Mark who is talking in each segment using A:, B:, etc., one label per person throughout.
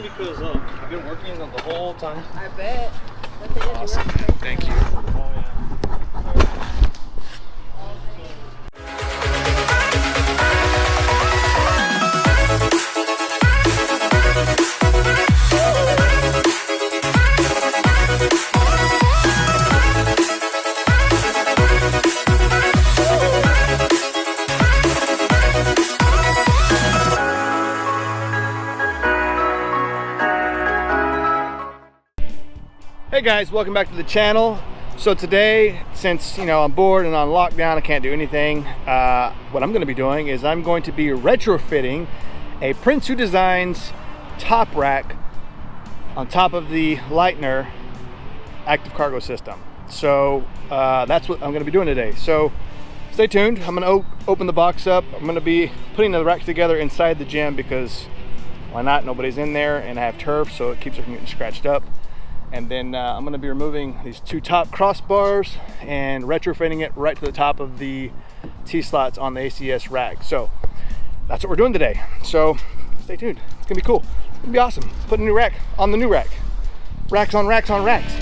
A: because you've been working the whole time.
B: I bet.
A: Awesome. Thank you. Oh, yeah. Hey guys, welcome back to the channel. So today, since I'm bored and on lockdown, I can't do anything. What I'm going to be doing is I'm going to be retrofitting a Prinsu Designs top rack on top of the Leitner active cargo system. So that's what I'm going to be doing today. So stay tuned. I'm going to open the box up. I'm going to be putting the racks together inside the gym because why not? Nobody's in there, and I have turf, so it keeps it from getting scratched up. And then I'm going to be removing these two top crossbars and retrofitting it right to the top of the T-slots on the ACS rack. So that's what we're doing today. So stay tuned. It's going to be cool. It's going to be awesome. Put a new rack on the new rack. Racks on racks on racks.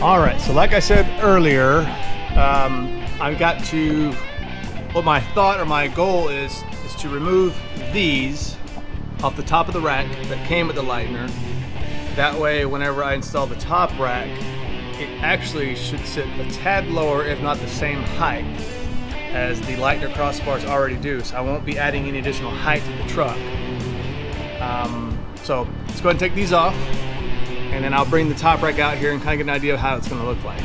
A: All right, so like I said earlier, I've got to, what my thought or my goal is to remove these off the top of the rack that came with the Leitner. That way, whenever I install the top rack, it actually should sit a tad lower, if not the same height as the Leitner crossbars already do. So I won't be adding any additional height to the truck. So let's go ahead and take these off, and then I'll bring the top rack out here and kind of get an idea of how it's going to look like.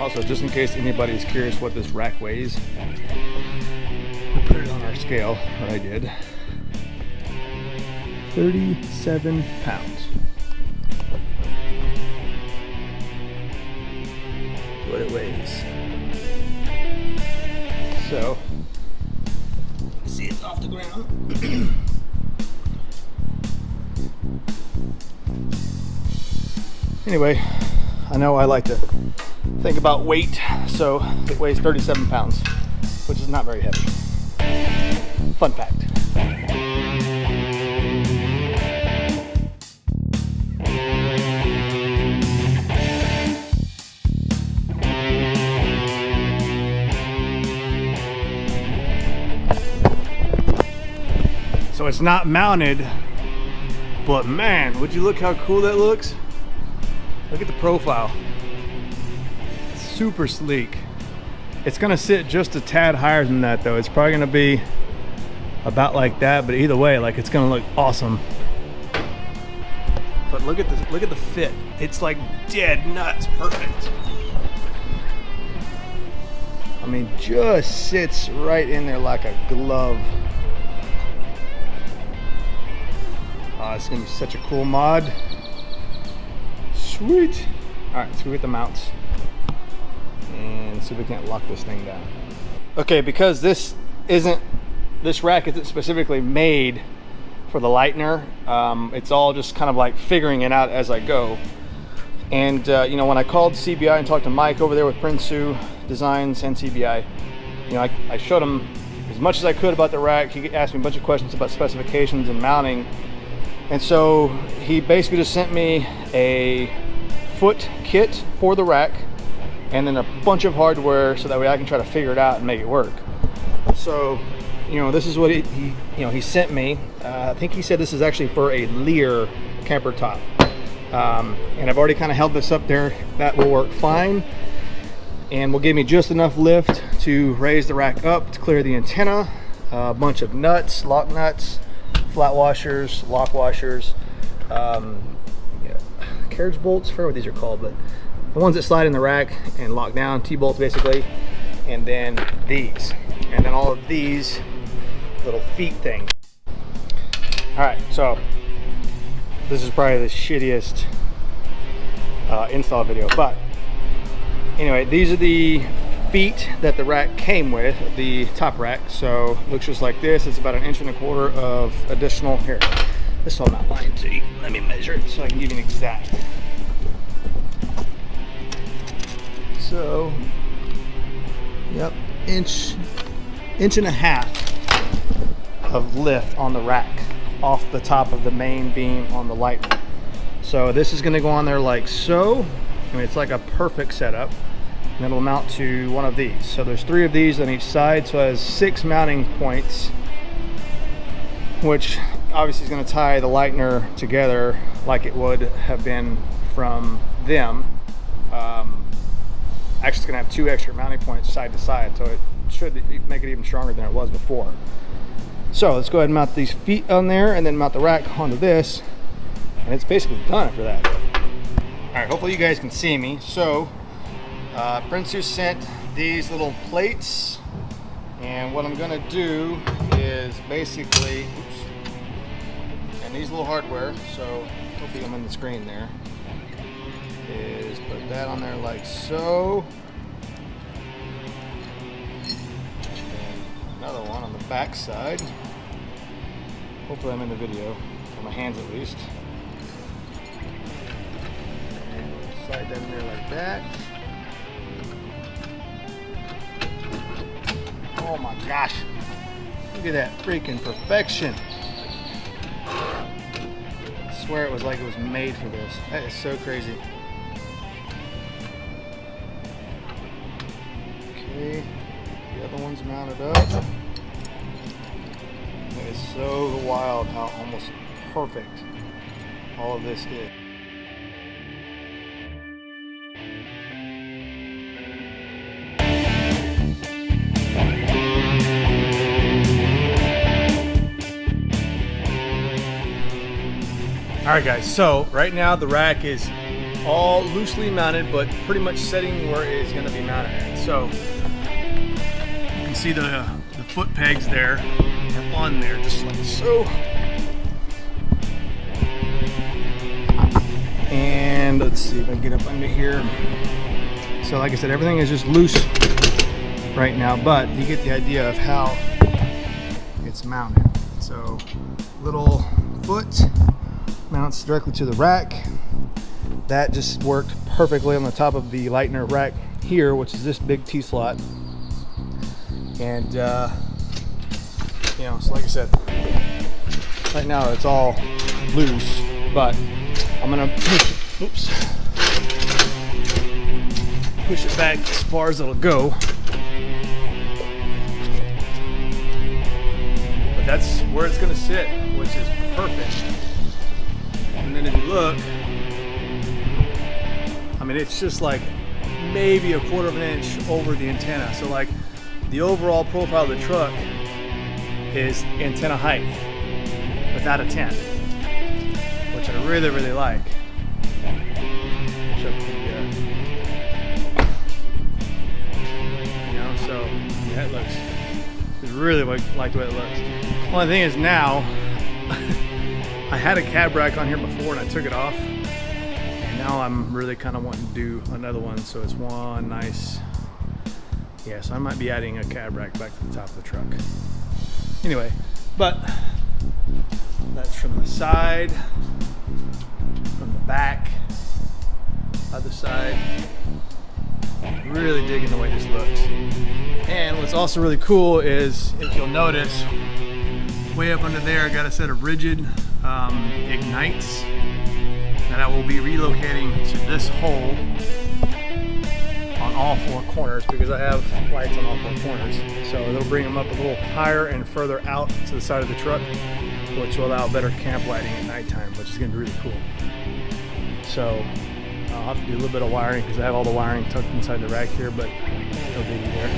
A: Also, just in case anybody's curious what this rack weighs, I put it on our scale, what I did. 37 pounds. What it weighs. So, see, it's off the ground. Anyway, I know I like to think about weight, so it weighs 37 pounds, which is not very heavy. Fun fact. So it's not mounted, but man, would you look how cool that looks? Look at the profile. It's super sleek. It's gonna sit just a tad higher than that though. It's probably gonna be about like that, but either way, like, it's gonna look awesome. But look at this, look at the fit. It's like dead nuts perfect. I mean, just sits right in there like a glove. Oh, it's gonna be such a cool mod. Sweet. All right, let's go get the mounts and see if we can't lock this thing down. Okay, because this rack isn't specifically made for the Leitner, it's all just kind of like figuring it out as I go. And you know, when I called CBI and talked to Mike over there with Prinsu Designs and CBI, you know, I showed him as much as I could about the rack. He asked me a bunch of questions about specifications and mounting. And so he basically just sent me a foot kit for the rack and then a bunch of hardware so that way I can try to figure it out and make it work. So, you know, this is what he sent me. I think he said this is actually for a Lear camper top. And I've already kind of held this up there. That will work fine. And will give me just enough lift to raise the rack up to clear the antenna. A bunch of nuts, lock nuts, flat washers, lock washers, carriage bolts, I forget what these are called, but the ones that slide in the rack and lock down, T-bolts basically, and then these, and then all of these little feet things. All right, so this is probably the shittiest install video, but anyway, these are the feet that the rack came with, the top rack. So looks just like this. It's about 1.25 inches of additional, here, this will not line, so let me measure it so I can give you an exact. So, yep, inch and a half of lift on the rack off the top of the main beam on the Leitner. So this is going to go on there like so. I mean, it's like a perfect setup. And it'll mount to one of these. So there's 3 of these on each side, so it has 6 mounting points, which obviously is going to tie the Leitner together like it would have been from them. Actually, it's going to have 2 extra mounting points side to side, so it should make it even stronger than it was before. So let's go ahead and mount these feet on there and then mount the rack onto this, and it's basically done after that. All right, hopefully you guys can see me. So Prinsu sent these little plates, and what I'm gonna do is basically, and these little hardware, so hopefully I'm in the screen there, is put that on there like so, and another one on the back side. Hopefully I'm in the video, on my hands at least. And slide that in there like that. Oh my gosh, look at that freaking perfection. I swear it was like it was made for this. That is so crazy. Okay, the other one's mounted up. It is so wild how almost perfect all of this is. All right guys, so right now the rack is all loosely mounted, but pretty much setting where it is going to be mounted at. So you can see the foot pegs there are on there, just like so. And let's see if I can get up under here. So like I said, everything is just loose right now, but you get the idea of how it's mounted. So little foot mounts directly to the rack. That just worked perfectly on the top of the Leitner rack here, which is this big T-slot. And you know, so like I said, right now it's all loose, but I'm gonna push it back as far as it'll go. But that's where it's gonna sit, which is perfect. And then if you look, I mean, it's just like maybe 1/4 of an inch over the antenna. So like the overall profile of the truck is antenna height without a tent, which I really, really like. You know, so yeah, it looks, I really like the way it looks. Only thing is now, I had a cab rack on here before and I took it off. And now I'm really kind of wanting to do another one, so it's one nice, yeah, so I might be adding a cab rack back to the top of the truck. Anyway, but that's from the side, from the back, other side. Really digging the way this looks. And what's also really cool is, if you'll notice, way up under there I got a set of rigid ignites that I will be relocating to this hole on all 4 corners, because I have lights on all 4 corners. So it'll bring them up a little higher and further out to the side of the truck, which will allow better camp lighting at nighttime, which is going to be really cool. So I'll have to do a little bit of wiring because I have all the wiring tucked inside the rack here, but no biggie there.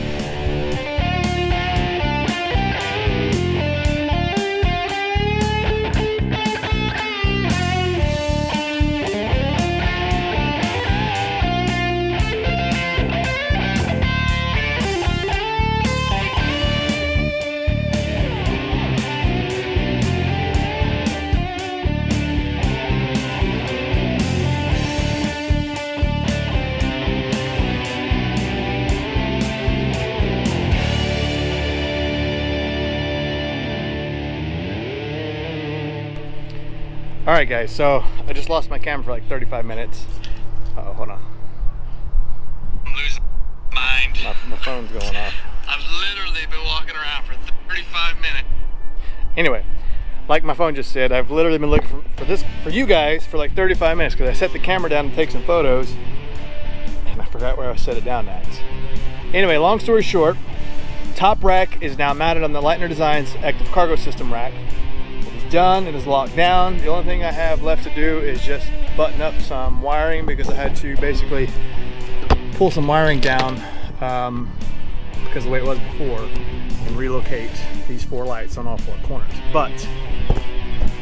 A: Alright guys, so I just lost my camera for like 35 minutes. Uh-oh, hold on.
B: I'm losing my mind.
A: My phone's going off.
B: I've literally been walking around for 35 minutes.
A: Anyway, like my phone just said, I've literally been looking for you guys for like 35 minutes because I set the camera down to take some photos and I forgot where I set it down at. Anyway, long story short, top rack is now mounted on the Leitner Designs active cargo system rack. Done, it is locked down. The only thing I have left to do is just button up some wiring because I had to basically pull some wiring down because of the way it was before, and relocate these 4 lights on all 4 corners. But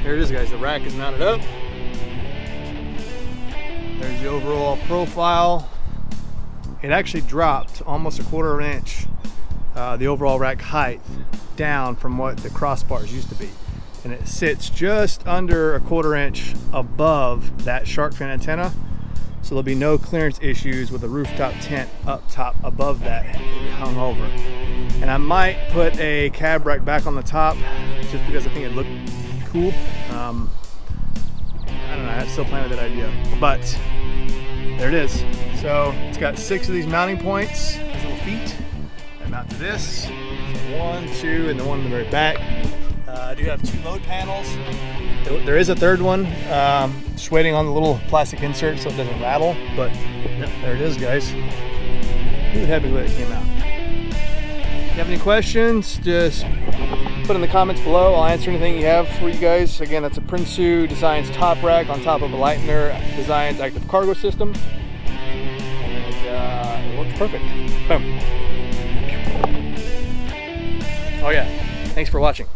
A: there it is guys, the rack is mounted up. There's the overall profile. It actually dropped almost 1/4 of an inch, the overall rack height down from what the crossbars used to be. And it sits just under 1/4 inch above that shark fin antenna. So there'll be no clearance issues with a rooftop tent up top above that hung over. And I might put a cab rack back on the top just because I think it'd look cool. I don't know, I'm still playing with that idea. But there it is. So it's got 6 of these mounting points, these little feet that mount to this. So 1, 2, and the one in the very back. I do have 2 load panels. There is a 3rd one, just waiting on the little plastic insert so it doesn't rattle, but yep, there it is guys. Really happy with it came out. If you have any questions, just put in the comments below. I'll answer anything you have for you guys. Again, that's a Prinsu Designs top rack on top of a Leitner Designs active cargo system. And it works perfect. Boom. Oh yeah, thanks for watching.